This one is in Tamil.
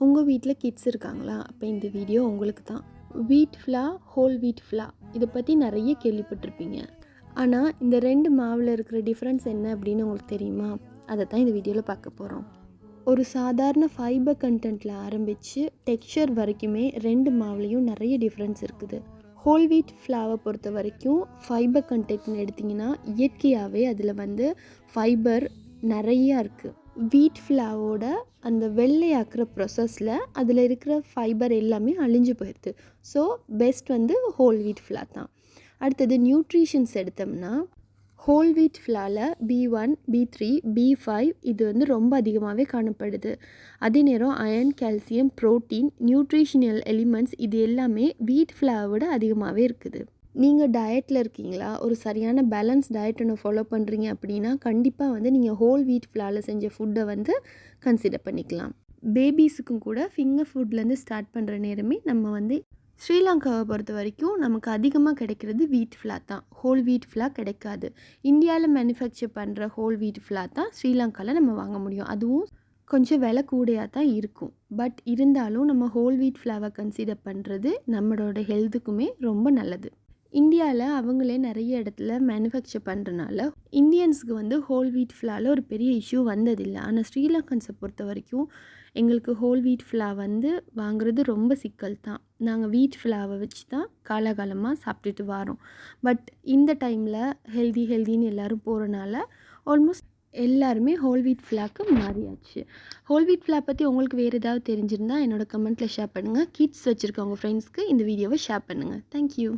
உங்கள் வீட்டில் கிட்ஸ் இருக்காங்களா? அப்போ இந்த வீடியோ உங்களுக்கு தான். வீட் ஃப்ளா, ஹோல் வீட் ஃப்ளா இதை பற்றி நிறைய கேள்விப்பட்டிருப்பீங்க. ஆனால் இந்த ரெண்டு மாவில் இருக்கிற டிஃப்ரென்ஸ் என்ன அப்படின்னு உங்களுக்கு தெரியுமா? அதை தான் இந்த வீடியோவில் பார்க்க போகிறோம். ஒரு சாதாரண ஃபைபர் கண்டென்ட்டில் ஆரம்பித்து டெக்ஸ்சர் வரைக்குமே ரெண்டு மாவுலேயும் நிறைய டிஃப்ரென்ஸ் இருக்குது. ஹோல் வீட் ஃப்ளாவை பொறுத்த வரைக்கும் ஃபைபர் கண்டென்ட்னு எடுத்திங்கன்னா இயற்கையாகவே அதில் ஃபைபர் நிறையா இருக்குது. வீட் ஃப்ளாவோட அந்த வெள்ளையாக்குற ப்ரொசஸில் அதில் இருக்கிற ஃபைபர் எல்லாமே அழிஞ்சு போயிடுது. ஸோ பெஸ்ட் ஹோல் வீட் ஃப்ளா தான். அடுத்தது நியூட்ரிஷன்ஸ் எடுத்தோம்னா whole wheat ஃப்ளாவில் B1, B3, B5 இது ரொம்ப அதிகமாகவே காணப்படுது. அதே நேரம் iron, calcium, protein, nutritional elements இது எல்லாமே வீட் ஃப்ளாவோட அதிகமாகவே இருக்குது. நீங்கள் டயட்டில் இருக்கீங்களா? ஒரு சரியான பேலன்ஸ் டயட் ஒன்று ஃபாலோ பண்ணுறீங்க அப்படின்னா கண்டிப்பாக நீங்கள் ஹோல் வீட் ஃப்ளாவில் செஞ்ச ஃபுட்டை கன்சிடர் பண்ணிக்கலாம். பேபிஸுக்கும் கூட ஃபிங்கர் ஃபுட்லேருந்து ஸ்டார்ட் பண்ணுற நேரமே நம்ம ஸ்ரீலங்காவை பொறுத்த வரைக்கும் நமக்கு அதிகமாக கிடைக்கிறது வீட் ஃப்ளா தான். ஹோல் வீட் ஃப்ளா கிடைக்காது. இந்தியாவில் மேனுஃபேக்சர் பண்ணுற ஹோல் வீட் ஃப்ளா தான் ஸ்ரீலங்காவில் நம்ம வாங்க முடியும். அதுவும் கொஞ்சம் விலை கூடையாக தான் இருக்கும். பட் இருந்தாலும் நம்ம ஹோல் வீட் ஃப்ளாவை கன்சிடர் பண்ணுறது நம்மளோட ஹெல்த்துக்குமே ரொம்ப நல்லது. இந்தியாவில் அவங்களே நிறைய இடத்துல மேனுஃபேக்சர் பண்ணுறனால இந்தியன்ஸுக்கு ஹோல் வீட் ஃப்ளாவில் ஒரு பெரிய இஷ்யூ வந்ததில்லை. ஆனால் ஸ்ரீலங்கன்ஸை பொறுத்த வரைக்கும் எங்களுக்கு ஹோல் வீட் ஃப்ளா வாங்குறது ரொம்ப சிக்கல் தான். நாங்கள் வீட் ஃப்ளாவை வச்சு தான் காலகாலமாக சாப்பிட்டுட்டு வரோம். பட் இந்த டைமில் ஹெல்தின்னு எல்லோரும் போகிறனால ஆல்மோஸ்ட் எல்லாருமே whole wheat flag மாறியாச்சு. Whole wheat ஃப்ளா பற்றி உங்களுக்கு வேறு ஏதாவது தெரிஞ்சிருந்தால் என்னோடய கமெண்ட்டில் ஷேர் பண்ணுங்கள். கிட்ஸ் வச்சுருக்கவங்க ஃப்ரெண்ட்ஸ்க்கு இந்த வீடியோவை ஷேர் பண்ணுங்கள். தேங்க்யூ.